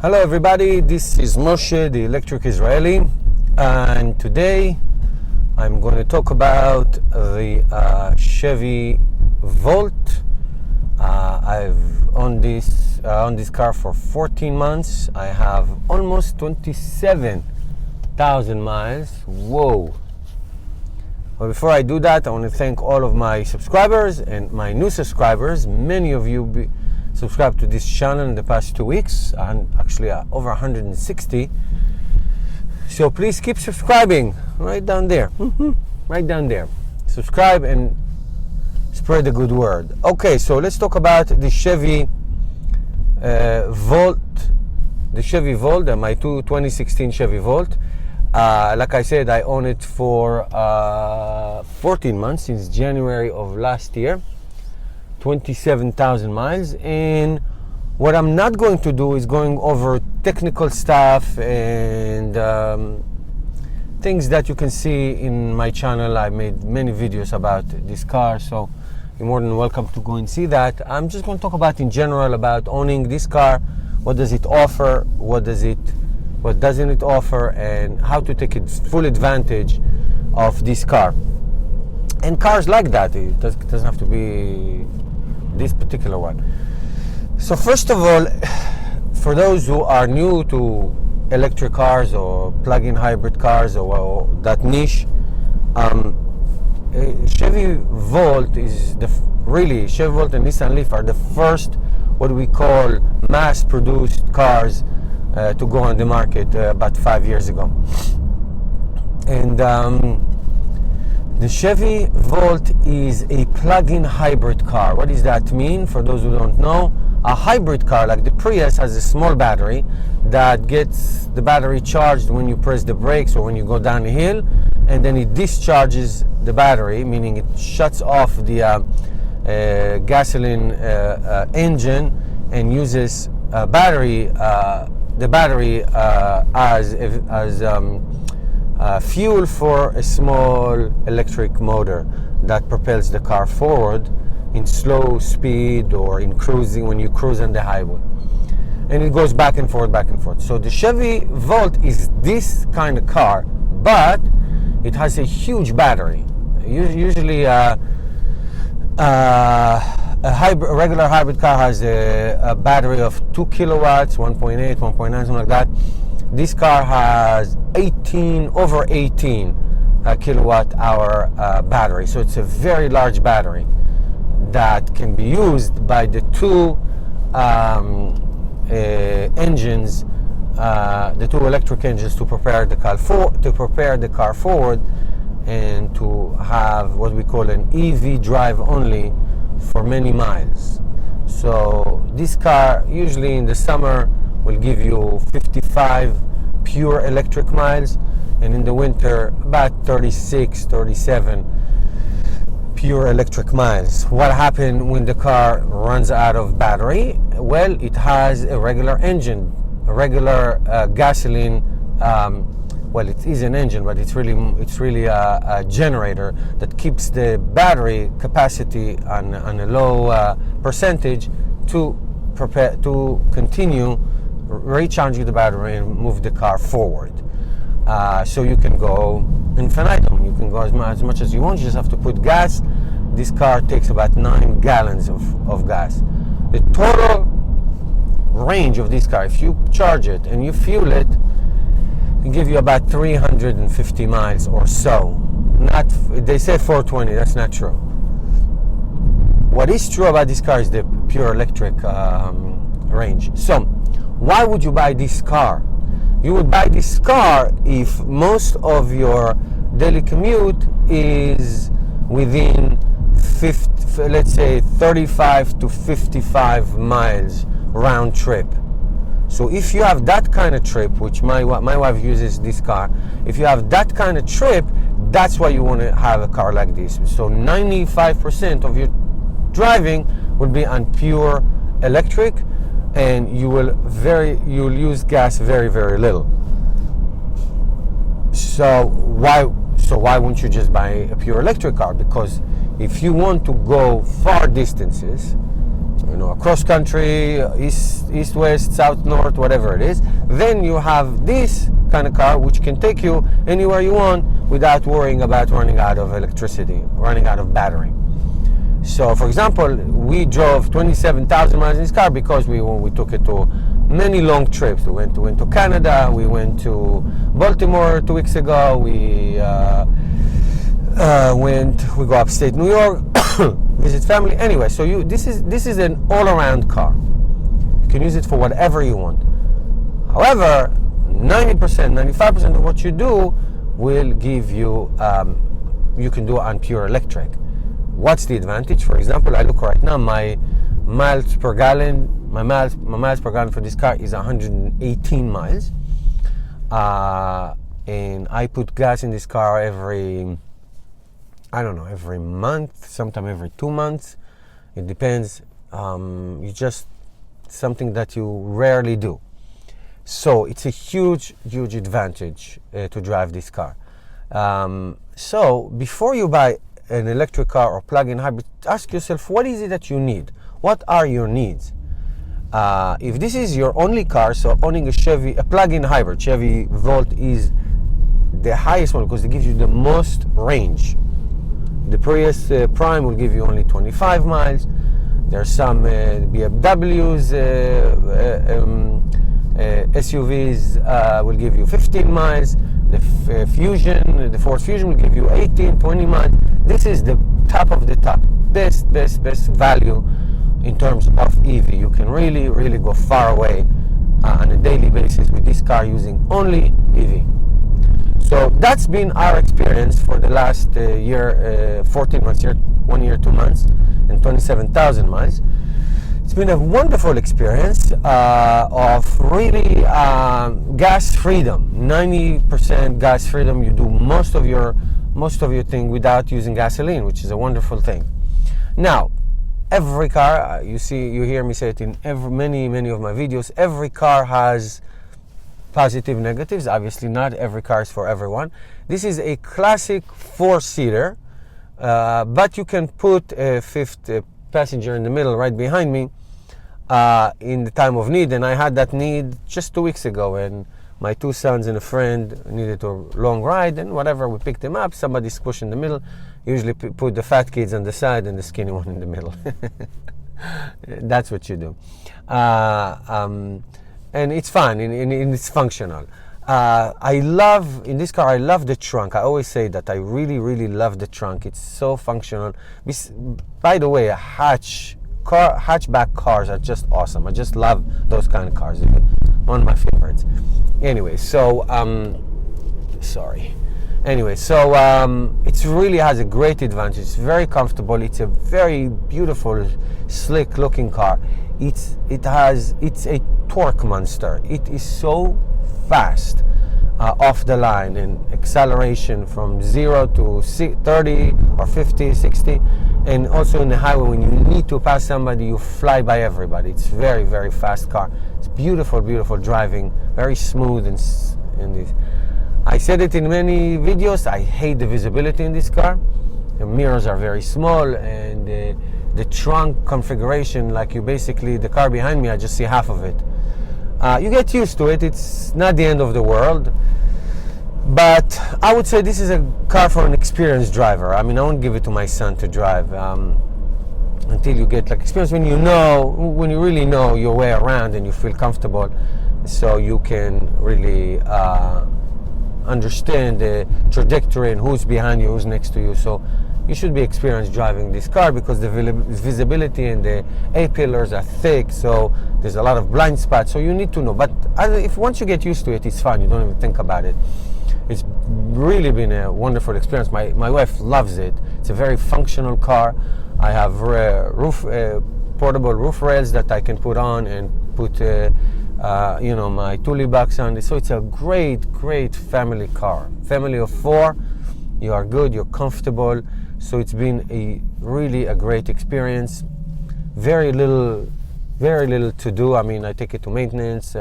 Hello everybody, this is Moshe, the Electric Israeli, and today I'm going to talk about the Chevy Volt. I've owned this car for 14 months. I have almost 27,000 miles. Whoa! But before I do that, I want to thank all of my subscribers and my new subscribers. Many of you subscribed to this channel in the past 2 weeks, and actually over 160. So please keep subscribing right down there. Right down there. Subscribe and spread the good word. Okay, so let's talk about the Chevy Volt. The Chevy Volt, my 2016 Chevy Volt. Like I said, I own it for 14 months, since January of last year. 27,000 miles, and what I'm not going to do is going over technical stuff and things that you can see in my channel. I made many videos about this car, so you're more than welcome to go and see that. I'm just going to talk about in general about owning this car. What does it offer, what doesn't it offer, and how to take full advantage of this car. And cars like that, it doesn't have to be this particular one. So first of all, for those who are new to electric cars or plug-in hybrid cars or that niche, Chevy Volt is Chevy Volt and Nissan Leaf are the first what we call mass-produced cars to go on the market about 5 years ago. And the Chevy Volt is a plug-in hybrid car. What does that mean? For those who don't know, a hybrid car like the Prius has a small battery that gets the battery charged when you press the brakes or when you go down a hill, and then it discharges the battery, meaning it shuts off the gasoline engine and uses the battery as fuel for a small electric motor that propels the car forward in slow speed or in cruising when you cruise on the highway, and it goes back and forth. So the Chevy Volt is this kind of car, but it has a huge battery. Usually a regular hybrid car has a battery of 2 kilowatts, 1.8, 1.9, something like that. This car has over 18 kilowatt hour battery, so it's a very large battery that can be used by the two engines, the two electric engines, to prepare the car forward and to have what we call an EV drive only for many miles. So this car usually in the summer will give you 55 pure electric miles, and in the winter about 36, 37 pure electric miles. What happens when the car runs out of battery? Well, it has a regular engine, a regular gasoline. Well, it is an engine, but it's really a generator that keeps the battery capacity on a low percentage to continue recharging the battery and move the car forward. So you can go infinitum. You can go as much as you want. You just have to put gas. This car takes about 9 gallons of gas. The total range of this car, if you charge it and you fuel it, can give you about 350 miles or so. They say 420. That's not true. What is true about this car is the pure electric range. So why would you buy this car? You would buy this car if most of your daily commute is within let's say 35 to 55 miles round trip. So if you have that kind of trip, which my wife uses this car, if you have that kind of trip, that's why you want to have a car like this. So 95% of your driving will be on pure electric, and you'll use gas very, very little. So why wouldn't you just buy a pure electric car? Because if you want to go far distances, across country, east, west, south, north, whatever it is. Then you have this kind of car which can take you anywhere you want without worrying about running out of electricity, running out of battery. So, for example, we drove 27,000 miles in this car because we took it to many long trips. We went to Canada, we went to Baltimore 2 weeks ago, we go upstate New York, visit family. Anyway, so this is an all-around car. You can use it for whatever you want. However, 90%, 95% of what you do will give you, you can do on pure electric. What's the advantage? For example, I look right now, my miles per gallon for this car is 118 miles. And I put gas in this car every month, sometimes every 2 months. It depends. It's just something that you rarely do. So it's a huge, huge advantage to drive this car. So before you buy an electric car or plug-in hybrid, ask yourself, what is it that you need? What are your needs? If this is your only car, so owning a plug-in hybrid, Chevy Volt is the highest one because it gives you the most range. The Prius Prime will give you only 25 miles. There's some BMWs, SUVs will give you 15 miles. The Ford Fusion will give you 18, 20 miles. This is the top of the top. Best value in terms of EV. You can really, really go far away on a daily basis with this car using only EV. So that's been our experience for the last year, 14 months, 1 year, 2 months, and 27,000 miles. It's been a wonderful experience of really gas freedom. 90% gas freedom. You do most of your thing without using gasoline, which is a wonderful thing. Now, every car, you hear me say it in many of my videos. Every car has positive, negatives. Obviously, not every car is for everyone. This is a classic 4-seater, but you can put a fifth passenger in the middle right behind me in the time of need, and I had that need just 2 weeks ago when my 2 sons and a friend needed a long ride, and whatever, we picked them up. Somebody squished in the middle. Usually put the fat kids on the side and the skinny one in the middle. That's what you do. And it's fun and it's functional. In this car, I love the trunk. I always say that I really love the trunk. It's so functional. By the way, hatchback cars are just awesome. I just love those kind of cars. One of my favorites. Anyway, so it really has a great advantage. It's very comfortable. It's a very beautiful, slick looking car. It's a torque monster. It is so fast off the line in acceleration from 0 to 30 or 50, 60, and also in the highway when you need to pass somebody, you fly by everybody. It's very, very fast car. It's beautiful driving, very smooth and I said it in many videos, I hate the visibility in this car. The mirrors are very small, and the trunk configuration, like the car behind me, I just see half of it. You get used to it. It's not the end of the world, but I would say this is a car for an experienced driver. I mean, I won't give it to my son to drive until you get experience, when you really know your way around and you feel comfortable, so you can really understand the trajectory and who's behind you, who's next to you. So you should be experienced driving this car because the visibility and the A-pillars are thick, so there's a lot of blind spots, so you need to know. But if once you get used to it, it's fine. You don't even think about it. It's really been a wonderful experience. My wife loves it. It's a very functional car. I have portable roof rails that I can put on and put my toolie box on it. So it's a great family car. Family of 4, you are good, you're comfortable. So it's been really a great experience. Very little to do. I mean, I take it to maintenance.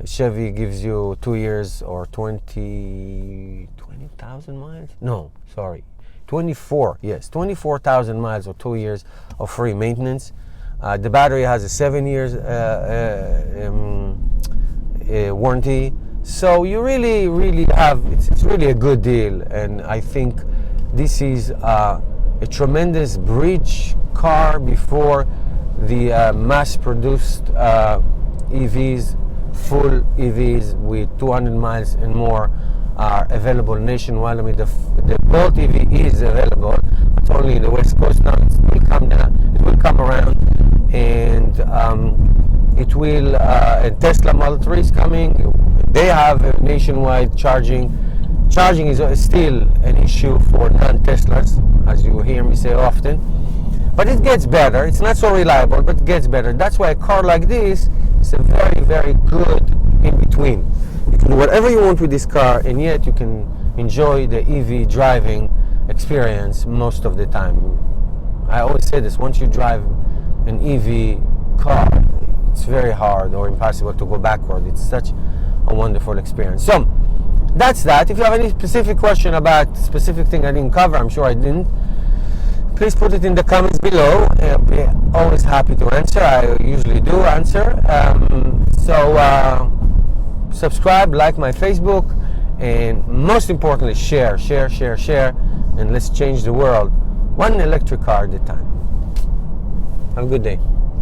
Chevy gives you 2 years or 20,000 miles? No, sorry. 24,000 miles or 2 years of free maintenance. The battery has a 7 years warranty. So you really have, it's really a good deal, and I think this is a tremendous bridge car before the mass-produced EVs, full EVs with 200 miles and more are available nationwide. I mean, the Volt EV is available, but only in the West Coast now. It will come down. It will come around, and it will. And Tesla Model 3 is coming. They have nationwide charging. Charging is still an issue for non-Teslas, as you hear me say often. But it gets better. It's not so reliable, but it gets better. That's why a car like this is a very good in between. You can do whatever you want with this car, and yet you can enjoy the EV driving experience most of the time. I always say this: once you drive an EV car, it's very hard or impossible to go backward. It's such a wonderful experience. So that's that. If you have any specific question about specific thing I didn't cover, I'm sure I didn't, please put it in the comments below. I'll be always happy to answer. I usually do answer. Subscribe, like my Facebook, and most importantly, share, and let's change the world one electric car at a time. Have a good day.